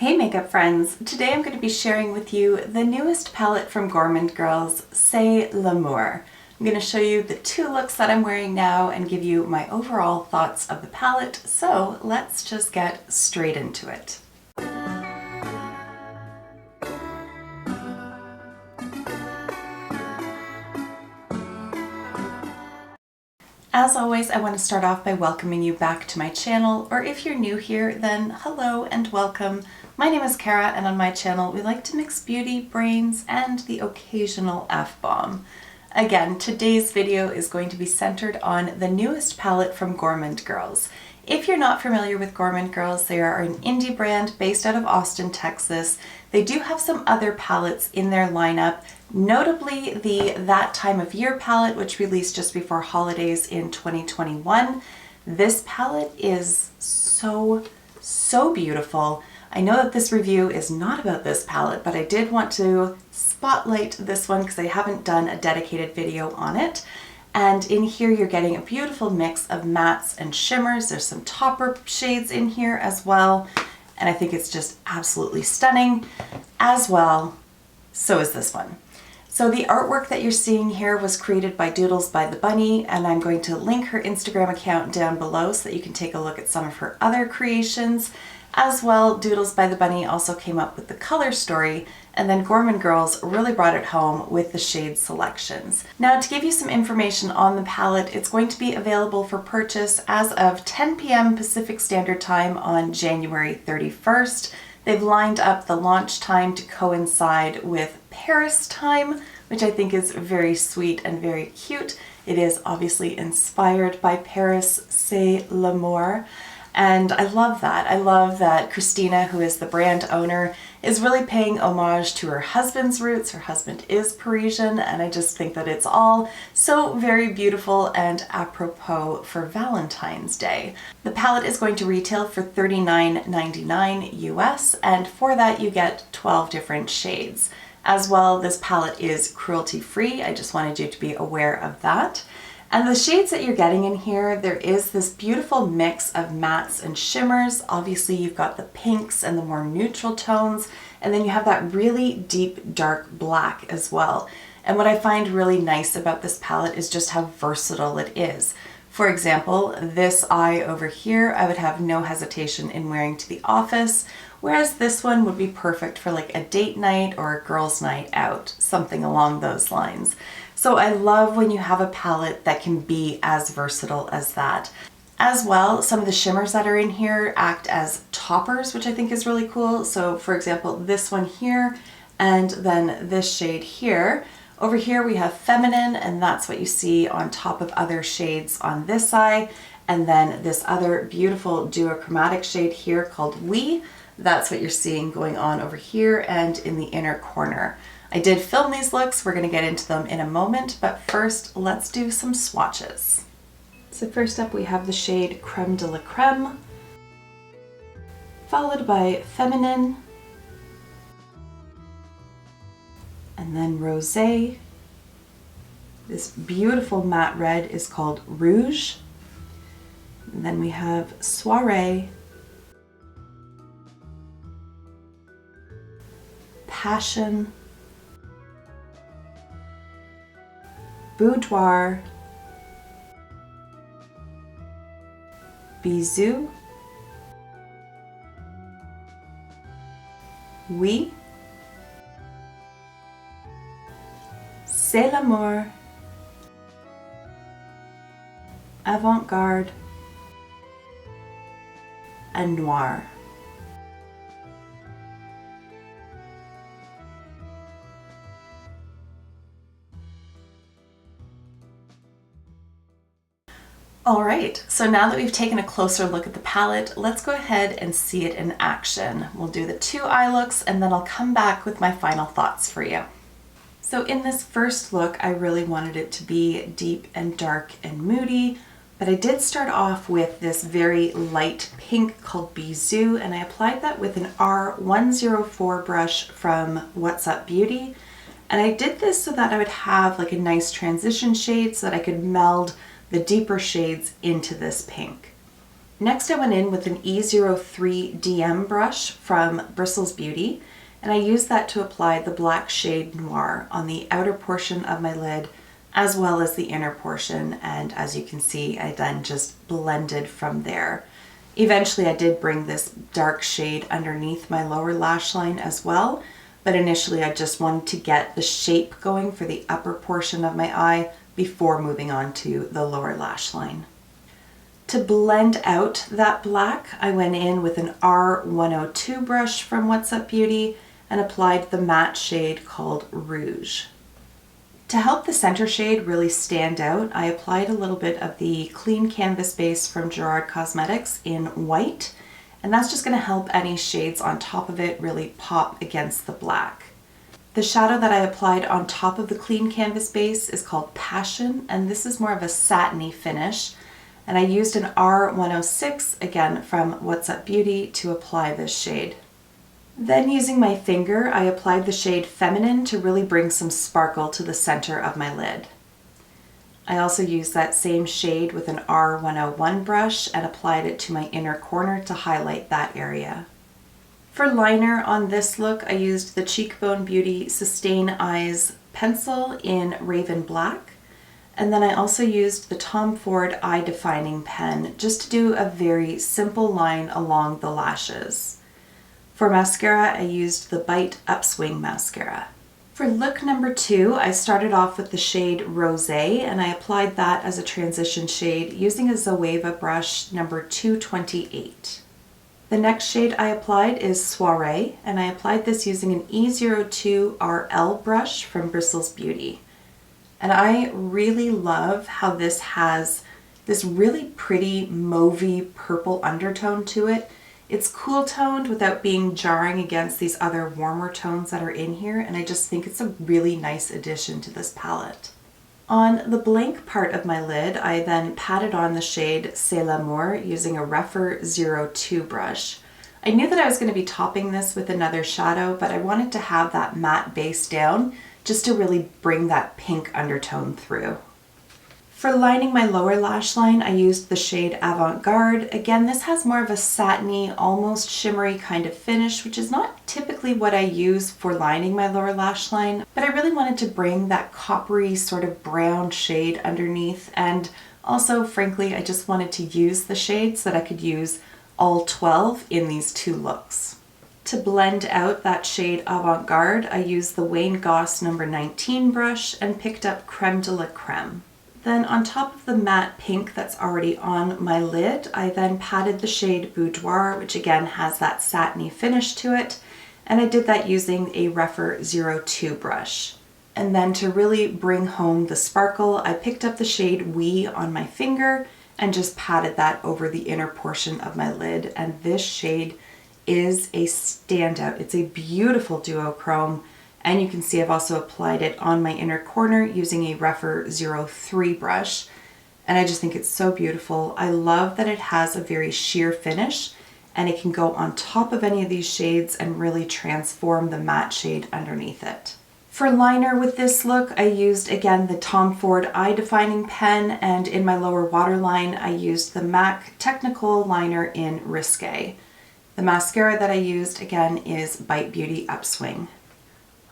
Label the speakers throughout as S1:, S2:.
S1: Hey makeup friends! Today I'm going to be sharing with you the newest palette from Gourmande Girls, C'est L'Amour. I'm going to show you the two looks that I'm wearing now and give you my overall thoughts of the palette, so let's just get straight into it. As always, I want to start off by welcoming you back to my channel, or if you're new here, then hello and welcome. My name is Kara, and on my channel we like to mix beauty, brains, and the occasional F-bomb. Again, today's video is going to be centered on the newest palette from Gourmande Girls. If you're not familiar with Gourmande Girls, they are an indie brand based out of Austin, Texas. They do have some other palettes in their lineup, notably the That Time of Year palette, which released just before holidays in 2021. This palette is so beautiful. I know that this review is not about this palette, but I did want to spotlight this one because I haven't done a dedicated video on it. And in here you're getting a beautiful mix of mattes and shimmers. There's some topper shades in here as well. And I think it's just absolutely stunning as well. So is this one. So the artwork that you're seeing here was created by Doodles by the Bunny, and I'm going to link her Instagram account down below so that you can take a look at some of her other creations. As well, Doodles by the Bunny also came up with the color story, and then Gourmande Girls really brought it home with the shade selections. Now, to give you some information on the palette, it's going to be available for purchase as of 10 p.m. Pacific Standard Time on January 31st. They've lined up the launch time to coincide with Paris time, which I think is very sweet and very cute. It is obviously inspired by Paris, C'est L'Amour. And I love that. I love that Christina, who is the brand owner, is really paying homage to her husband's roots. Her husband is Parisian, and I just think that it's all so very beautiful and apropos for Valentine's Day. The palette is going to retail for $39.99 US, and for that you get 12 different shades. As well, this palette is cruelty-free. I just wanted you to be aware of that. And the shades that you're getting in here, there is this beautiful mix of mattes and shimmers. Obviously, you've got the pinks and the more neutral tones, and then you have that really deep, dark black as well. And what I find really nice about this palette is just how versatile it is. For example, this eye over here, I would have no hesitation in wearing to the office, whereas this one would be perfect for like a date night or a girls' night out, something along those lines. So I love when you have a palette that can be as versatile as that. As well, some of the shimmers that are in here act as toppers, which I think is really cool. So for example, this one here, and then this shade here. Over here we have feminine, and that's what you see on top of other shades on this eye. And then this other beautiful duochromatic shade here called We. That's what you're seeing going on over here and in the inner corner. I did film these looks, we're going to get into them in a moment, but first let's do some swatches. So first up we have the shade Creme de la Creme, followed by Feminine, and then Rosé. This beautiful matte red is called Rouge, and then we have Soirée, Passion, Boudoir, Bisou, Oui, C'est L'Amour, Avant-Garde, and Noir. Alright, so now that we've taken a closer look at the palette, let's go ahead and see it in action. We'll do the two eye looks and then I'll come back with my final thoughts for you. So in this first look, I really wanted it to be deep and dark and moody, but I did start off with this very light pink called Bisou, and I applied that with an R104 brush from What's Up Beauty. And I did this so that I would have like a nice transition shade so that I could meld the deeper shades into this pink. Next I went in with an E03 DM brush from Bristles Beauty, and I used that to apply the black shade Noir on the outer portion of my lid as well as the inner portion, and as you can see, I then just blended from there. Eventually I did bring this dark shade underneath my lower lash line as well, but initially I just wanted to get the shape going for the upper portion of my eye before moving on to the lower lash line. To blend out that black, I went in with an R102 brush from What's Up Beauty and applied the matte shade called Rouge. To help the center shade really stand out, I applied a little bit of the clean canvas base from Gerard Cosmetics in white, and that's just going to help any shades on top of it really pop against the black. The shadow that I applied on top of the clean canvas base is called Passion, and this is more of a satiny finish, and I used an R106 again from What's Up Beauty to apply this shade. Then using my finger, I applied the shade Feminine to really bring some sparkle to the center of my lid. I also used that same shade with an R101 brush and applied it to my inner corner to highlight that area. For liner on this look, I used the Cheekbone Beauty Sustain Eyes pencil in Raven Black, and then I also used the Tom Ford Eye Defining pen just to do a very simple line along the lashes. For mascara, I used the Bite Upswing mascara. For look number 2, I started off with the shade Rosé, and I applied that as a transition shade using a Zoeva brush number 228. The next shade I applied is Soirée, and I applied this using an E02 RL brush from Bristles Beauty. And I really love how this has this really pretty mauvey purple undertone to it. It's cool toned without being jarring against these other warmer tones that are in here, and I just think it's a really nice addition to this palette. On the blank part of my lid, I then patted on the shade C'est L'Amour using a Rephr 02 brush. I knew that I was going to be topping this with another shadow, but I wanted to have that matte base down just to really bring that pink undertone through. For lining my lower lash line, I used the shade Avant Garde. Again, this has more of a satiny, almost shimmery kind of finish, which is not typically what I use for lining my lower lash line, but I really wanted to bring that coppery sort of brown shade underneath, and also, frankly, I just wanted to use the shade so that I could use all 12 in these two looks. To blend out that shade Avant Garde, I used the Wayne Goss number 19 brush and picked up Creme de la Creme. Then on top of the matte pink that's already on my lid, I then patted the shade Boudoir, which again has that satiny finish to it, and I did that using a Rephr 02 brush. And then to really bring home the sparkle, I picked up the shade Oui on my finger and just patted that over the inner portion of my lid, and this shade is a standout. It's a beautiful duochrome. And you can see I've also applied it on my inner corner using a Rephr 03 brush. And I just think it's so beautiful. I love that it has a very sheer finish, and it can go on top of any of these shades and really transform the matte shade underneath it. For liner with this look, I used again the Tom Ford Eye Defining pen, and in my lower waterline, I used the MAC Technical liner in Risque. The mascara that I used again is Bite Beauty Upswing.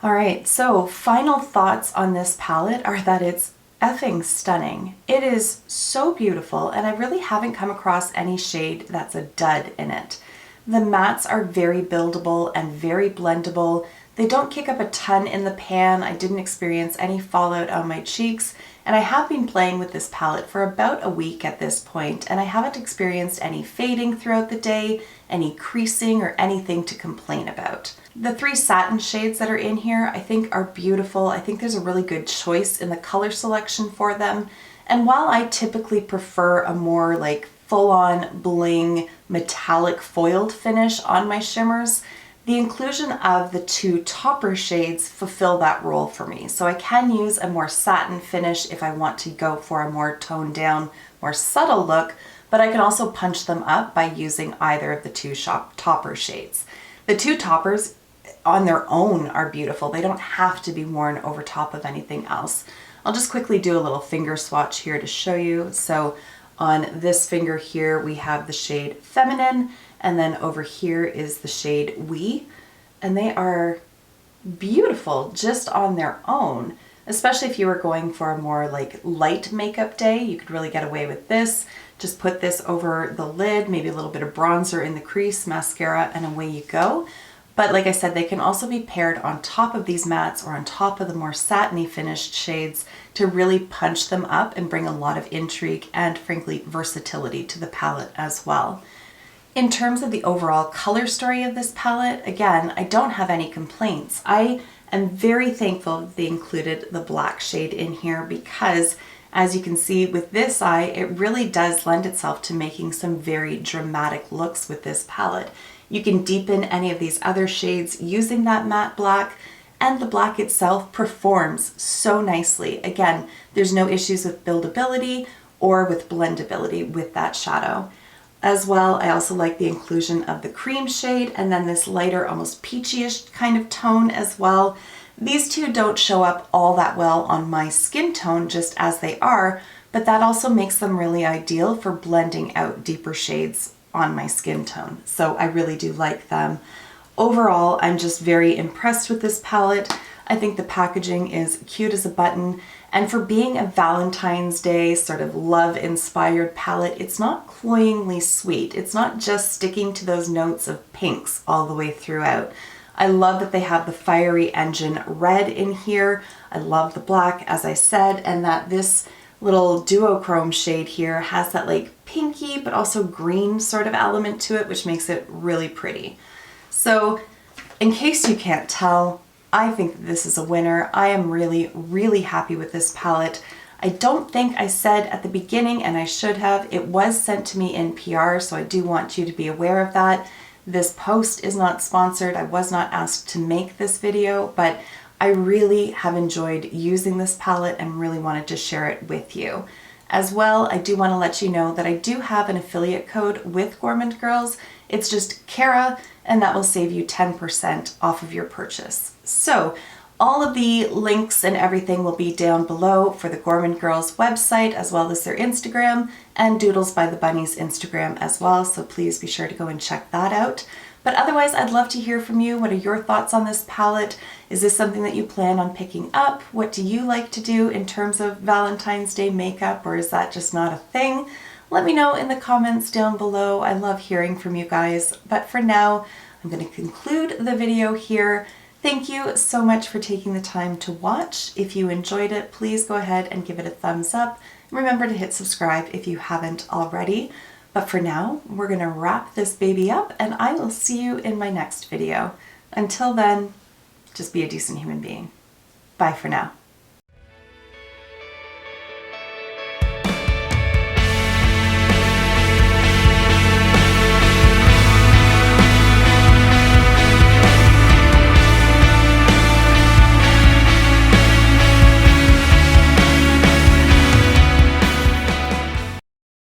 S1: Alright, so final thoughts on this palette are that it's effing stunning. It is so beautiful, and I really haven't come across any shade that's a dud in it. The mattes are very buildable and very blendable. They don't kick up a ton in the pan. I didn't experience any fallout on my cheeks, and I have been playing with this palette for about a week at this point, and I haven't experienced any fading throughout the day, any creasing, or anything to complain about. The 3 satin shades that are in here I think are beautiful. I think there's a really good choice in the color selection for them. And while I typically prefer a more like full-on bling metallic foiled finish on my shimmers, the inclusion of the 2 topper shades fulfill that role for me. So I can use a more satin finish if I want to go for a more toned down, more subtle look, but I can also punch them up by using either of the 2 topper shades. The 2 toppers on their own are beautiful. They don't have to be worn over top of anything else. I'll just quickly do a little finger swatch here to show you. So On this finger here, we have the shade Feminine, and then over here is the shade We, and they are beautiful just on their own. Especially if you were going for a more like light makeup day, you could really get away with this. Just put this over the lid, maybe a little bit of bronzer in the crease, mascara, and away you go. But like I said, they can also be paired on top of these mattes or on top of the more satiny finished shades to really punch them up and bring a lot of intrigue and frankly versatility to the palette as well. In terms of the overall color story of this palette, again, I don't have any complaints. I am very thankful that they included the black shade in here because, as you can see with this eye, it really does lend itself to making some very dramatic looks with this palette. You can deepen any of these other shades using that matte black, and the black itself performs so nicely. Again, there's no issues with buildability or with blendability with that shadow. As well, I also like the inclusion of the cream shade and then this lighter, almost peachy-ish kind of tone as well. These two don't show up all that well on my skin tone just as they are, but that also makes them really ideal for blending out deeper shades on my skin tone. So I really do like them. Overall, I'm just very impressed with this palette. I think the packaging is cute as a button, and for being a Valentine's Day sort of love-inspired palette, it's not cloyingly sweet. It's not just sticking to those notes of pinks all the way throughout. I love that they have the Fiery Engine red in here. I love the black, as I said, and that this little duochrome shade here has that like pinky but also green sort of element to it, which makes it really pretty. So in case you can't tell, I think this is a winner. I am really, really happy with this palette. I don't think I said at the beginning, and I should have, it was sent to me in PR, so I do want you to be aware of that. This post is not sponsored. I was not asked to make this video, but I really have enjoyed using this palette and really wanted to share it with you. As well, I do want to let you know that I do have an affiliate code with Gourmande Girls. It's just Kara, and that will save you 10% off of your purchase. So all of the links and everything will be down below for the Gourmande Girls website, as well as their Instagram, and Doodles by the Bunnies Instagram as well, so please be sure to go and check that out. But otherwise, I'd love to hear from you. What are your thoughts on this palette? Is this something that you plan on picking up? What do you like to do in terms of Valentine's Day makeup, or is that just not a thing? Let me know in the comments down below. I love hearing from you guys. But for now, I'm going to conclude the video here. Thank you so much for taking the time to watch. If you enjoyed it, please go ahead and give it a thumbs up. Remember to hit subscribe if you haven't already. But for now, we're going to wrap this baby up, and I will see you in my next video. Until then, just be a decent human being. Bye for now.